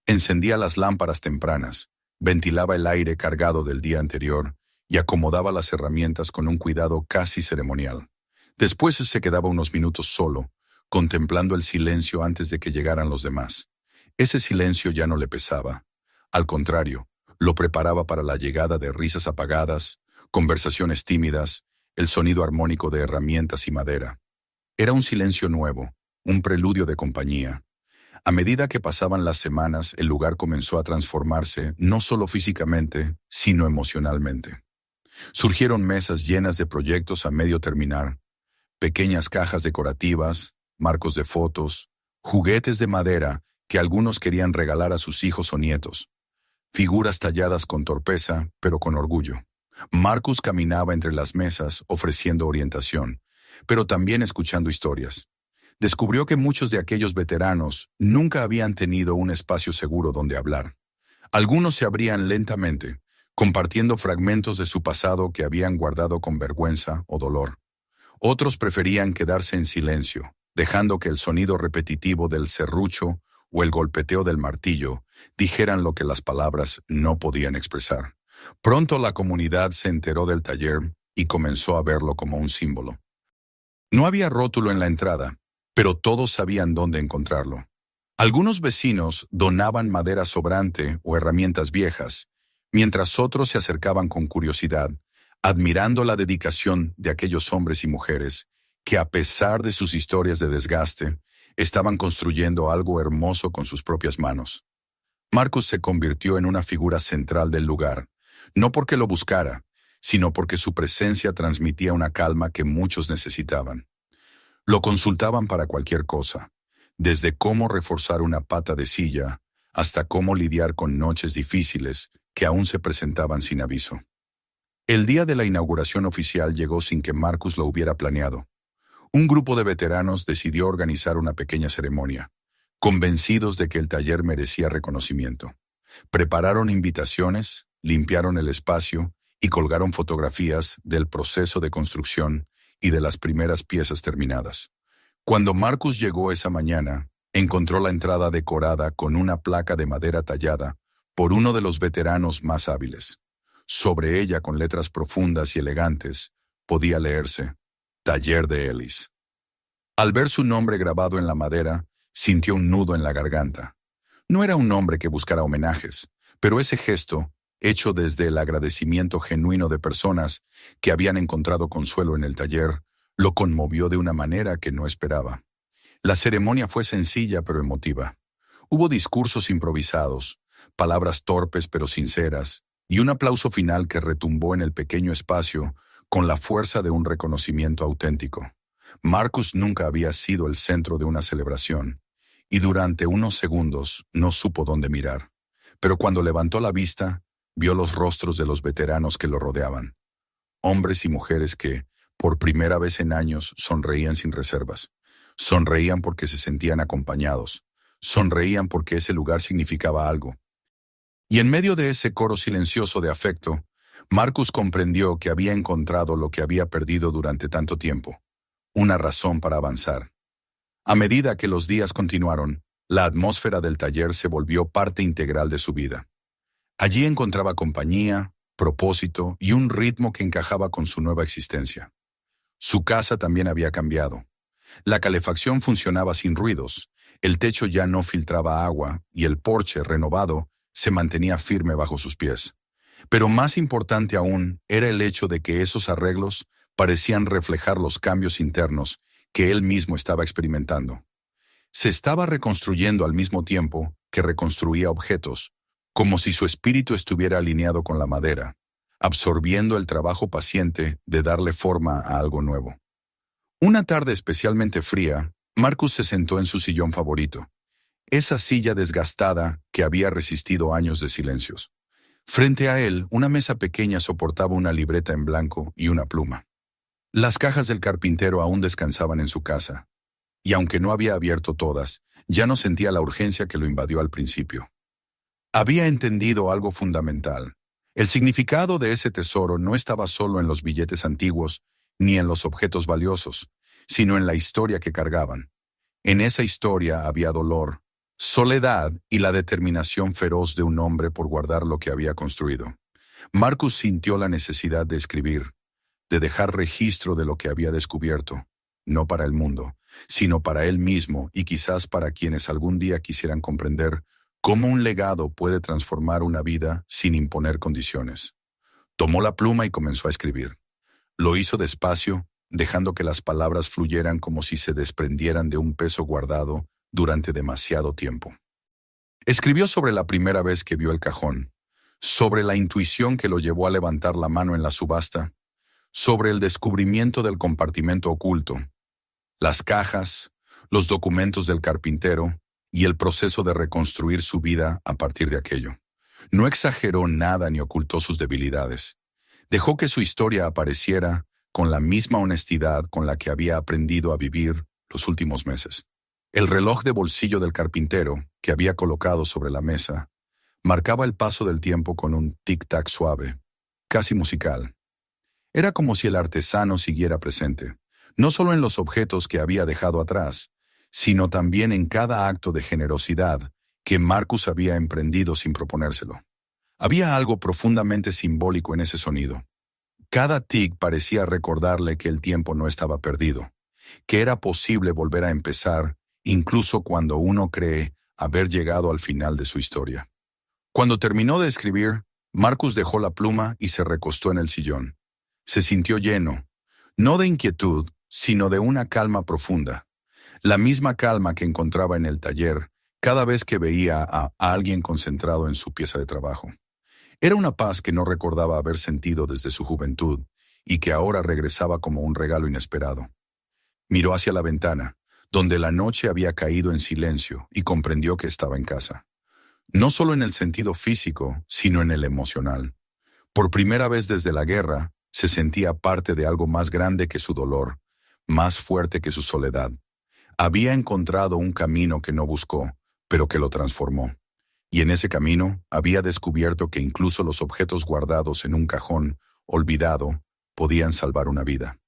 Encendía las lámparas tempranas, ventilaba el aire cargado del día anterior y acomodaba las herramientas con un cuidado casi ceremonial. Después se quedaba unos minutos solo, contemplando el silencio antes de que llegaran los demás. Ese silencio ya no le pesaba. Al contrario, lo preparaba para la llegada de risas apagadas, conversaciones tímidas, el sonido armónico de herramientas y madera. Era un silencio nuevo, un preludio de compañía. A medida que pasaban las semanas, el lugar comenzó a transformarse no solo físicamente, sino emocionalmente. Surgieron mesas llenas de proyectos a medio terminar, pequeñas cajas decorativas, marcos de fotos, juguetes de madera que algunos querían regalar a sus hijos o nietos, figuras talladas con torpeza, pero con orgullo. Marcus caminaba entre las mesas ofreciendo orientación, pero también escuchando historias. Descubrió que muchos de aquellos veteranos nunca habían tenido un espacio seguro donde hablar. Algunos se abrían lentamente, compartiendo fragmentos de su pasado que habían guardado con vergüenza o dolor. Otros preferían quedarse en silencio, dejando que el sonido repetitivo del serrucho o el golpeteo del martillo dijeran lo que las palabras no podían expresar. Pronto la comunidad se enteró del taller y comenzó a verlo como un símbolo. No había rótulo en la entrada, pero todos sabían dónde encontrarlo. Algunos vecinos donaban madera sobrante o herramientas viejas, mientras otros se acercaban con curiosidad, admirando la dedicación de aquellos hombres y mujeres que, a pesar de sus historias de desgaste, estaban construyendo algo hermoso con sus propias manos. Marcus se convirtió en una figura central del lugar, no porque lo buscara, sino porque su presencia transmitía una calma que muchos necesitaban. Lo consultaban para cualquier cosa, desde cómo reforzar una pata de silla hasta cómo lidiar con noches difíciles que aún se presentaban sin aviso. El día de la inauguración oficial llegó sin que Marcus lo hubiera planeado. Un grupo de veteranos decidió organizar una pequeña ceremonia, convencidos de que el taller merecía reconocimiento. Prepararon invitaciones, limpiaron el espacio y colgaron fotografías del proceso de construcción y de las primeras piezas terminadas. Cuando Marcus llegó esa mañana, encontró la entrada decorada con una placa de madera tallada por uno de los veteranos más hábiles. Sobre ella, con letras profundas y elegantes, podía leerse Taller de Ellis. Al ver su nombre grabado en la madera, sintió un nudo en la garganta. No era un hombre que buscara homenajes, pero ese gesto, hecho desde el agradecimiento genuino de personas que habían encontrado consuelo en el taller, lo conmovió de una manera que no esperaba. La ceremonia fue sencilla pero emotiva. Hubo discursos improvisados, palabras torpes pero sinceras, y un aplauso final que retumbó en el pequeño espacio con la fuerza de un reconocimiento auténtico. Marcus nunca había sido el centro de una celebración, y durante unos segundos no supo dónde mirar. Pero cuando levantó la vista, vio los rostros de los veteranos que lo rodeaban. Hombres y mujeres que, por primera vez en años, sonreían sin reservas. Sonreían porque se sentían acompañados. Sonreían porque ese lugar significaba algo. Y en medio de ese coro silencioso de afecto, Marcus comprendió que había encontrado lo que había perdido durante tanto tiempo: una razón para avanzar. A medida que los días continuaron, la atmósfera del taller se volvió parte integral de su vida. Allí encontraba compañía, propósito y un ritmo que encajaba con su nueva existencia. Su casa también había cambiado. La calefacción funcionaba sin ruidos, el techo ya no filtraba agua y el porche, renovado, se mantenía firme bajo sus pies. Pero más importante aún era el hecho de que esos arreglos parecían reflejar los cambios internos que él mismo estaba experimentando. Se estaba reconstruyendo al mismo tiempo que reconstruía objetos, como si su espíritu estuviera alineado con la madera, absorbiendo el trabajo paciente de darle forma a algo nuevo. Una tarde especialmente fría, Marcus se sentó en su sillón favorito, esa silla desgastada que había resistido años de silencios. Frente a él, una mesa pequeña soportaba una libreta en blanco y una pluma. Las cajas del carpintero aún descansaban en su casa, y aunque no había abierto todas, ya no sentía la urgencia que lo invadió al principio. Había entendido algo fundamental. El significado de ese tesoro no estaba solo en los billetes antiguos ni en los objetos valiosos, sino en la historia que cargaban. En esa historia había dolor, soledad y la determinación feroz de un hombre por guardar lo que había construido. Marcus sintió la necesidad de escribir, de dejar registro de lo que había descubierto, no para el mundo, sino para él mismo y quizás para quienes algún día quisieran comprender cómo un legado puede transformar una vida sin imponer condiciones. Tomó la pluma y comenzó a escribir. Lo hizo despacio, dejando que las palabras fluyeran como si se desprendieran de un peso guardado durante demasiado tiempo. Escribió sobre la primera vez que vio el cajón, sobre la intuición que lo llevó a levantar la mano en la subasta, sobre el descubrimiento del compartimento oculto, las cajas, los documentos del carpintero y el proceso de reconstruir su vida a partir de aquello. No exageró nada ni ocultó sus debilidades. Dejó que su historia apareciera con la misma honestidad con la que había aprendido a vivir los últimos meses. El reloj de bolsillo del carpintero, que había colocado sobre la mesa, marcaba el paso del tiempo con un tic-tac suave, casi musical. Era como si el artesano siguiera presente, no solo en los objetos que había dejado atrás, sino también en cada acto de generosidad que Marcus había emprendido sin proponérselo. Había algo profundamente simbólico en ese sonido. Cada tic parecía recordarle que el tiempo no estaba perdido, que era posible volver a empezar, incluso cuando uno cree haber llegado al final de su historia. Cuando terminó de escribir, Marcus dejó la pluma y se recostó en el sillón. Se sintió lleno, no de inquietud, sino de una calma profunda. La misma calma que encontraba en el taller cada vez que veía a alguien concentrado en su pieza de trabajo. Era una paz que no recordaba haber sentido desde su juventud y que ahora regresaba como un regalo inesperado. Miró hacia la ventana, donde la noche había caído en silencio, y comprendió que estaba en casa. No solo en el sentido físico, sino en el emocional. Por primera vez desde la guerra, se sentía parte de algo más grande que su dolor, más fuerte que su soledad. Había encontrado un camino que no buscó, pero que lo transformó. Y en ese camino había descubierto que incluso los objetos guardados en un cajón, olvidado, podían salvar una vida.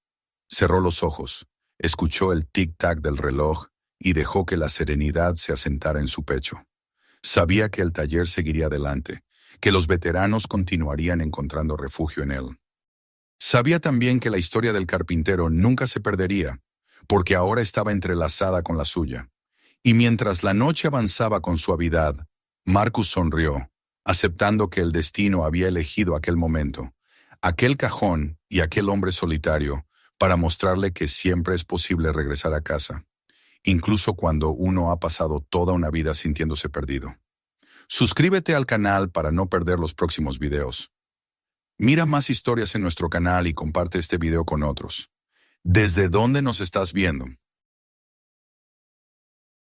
Cerró los ojos, escuchó el tic-tac del reloj y dejó que la serenidad se asentara en su pecho. Sabía que el taller seguiría adelante, que los veteranos continuarían encontrando refugio en él. Sabía también que la historia del carpintero nunca se perdería, porque ahora estaba entrelazada con la suya. Y mientras la noche avanzaba con suavidad, Marcus sonrió, aceptando que el destino había elegido aquel momento, aquel cajón y aquel hombre solitario, para mostrarle que siempre es posible regresar a casa, incluso cuando uno ha pasado toda una vida sintiéndose perdido. Suscríbete al canal para no perder los próximos videos. Mira más historias en nuestro canal y comparte este video con otros. ¿Desde dónde nos estás viendo?